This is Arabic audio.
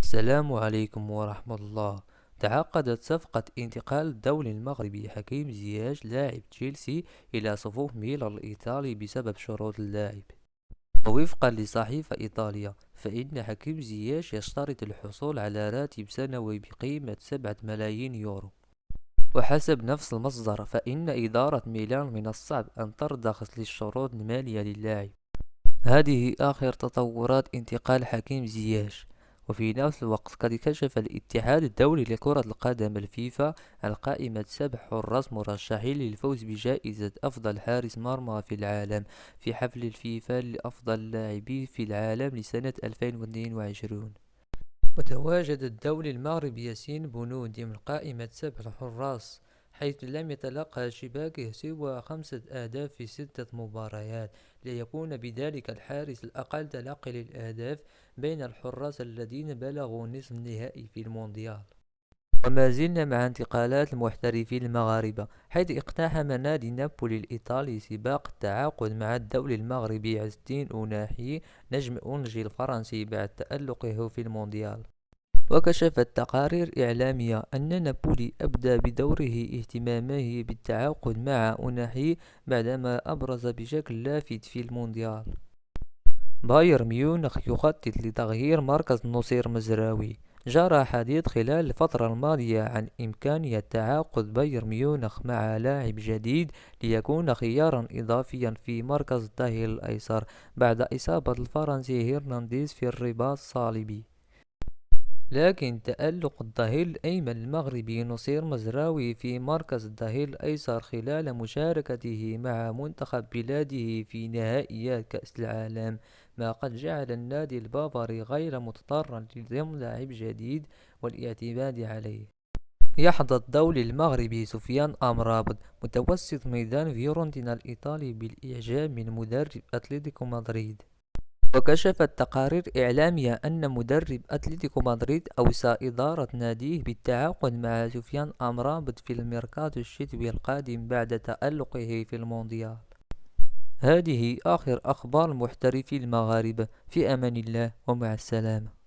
السلام عليكم ورحمة الله. تعقدت صفقة انتقال الدولي المغربي حكيم زياش لاعب تشيلسي إلى صفوف ميلان الإيطالي بسبب شروط اللاعب. ووفقا لصحيفة إيطالية، فإن حكيم زياش يشترط الحصول على راتب سنوي بقيمة 7 ملايين يورو. وحسب نفس المصدر، فإن إدارة ميلان من الصعب أن ترضخ للشروط المالية للاعب. هذه آخر تطورات انتقال حكيم زياش. وفي نفس الوقت، قد كشف الاتحاد الدولي لكرة القدم الفيفا عن قائمة 7 حراس مرشحين للفوز بجائزة أفضل حارس مرمى في العالم في حفل الفيفا لأفضل لاعبين في العالم لسنة 2022. وتواجد الدولي المغربي ياسين بونو ضمن قائمة 7 حراس، حيث لم يتلقى شباكه سوى 5 أهداف في 6 مباريات، ليكون بذلك الحارس الأقل تلقي للأهداف بين الحراس الذين بلغوا نصف النهائي في المونديال. وما زلنا مع انتقالات المحترفين المغاربة، حيث اقتحم نادي نابولي الإيطالي سباق التعاقد مع الدولي المغربي عز الدين أوناحي نجم أونجي الفرنسي بعد تألقه في المونديال. وكشفت تقارير إعلامية أن نابولي أبدى بدوره اهتمامه بالتعاقد مع أوناحي بعدما أبرز بشكل لافت في المونديال. بايرن ميونخ يخطط لتغيير مركز نصير مزراوي. جرى حديث خلال الفترة الماضية عن إمكانية تعاقد بايرن ميونخ مع لاعب جديد ليكون خيارا إضافيا في مركز الظهير الأيسر بعد إصابة الفرنسي هيرنانديز في الرباط الصليبي. لكن تألق الظهير الأيمن المغربي نصير مزراوي في مركز الظهير الأيسر خلال مشاركته مع منتخب بلاده في نهائيات كأس العالم، ما قد جعل النادي البافاري غير مضطرا لضم لاعب جديد والاعتماد عليه. يحظى الدولي المغربي سفيان أمرابط متوسط ميدان فيورنتينا الإيطالي بالإعجاب من مدرب أتلتيكو مدريد. وكشفت تقارير إعلامية أن مدرب أتلتيكو مدريد أوصى إدارة ناديه بالتعاقد مع سفيان أمرابط في الميركاتو الشتوي القادم بعد تألقه في المونديال. هذه آخر أخبار المحترفين المغاربة، في أمان الله ومع السلامة.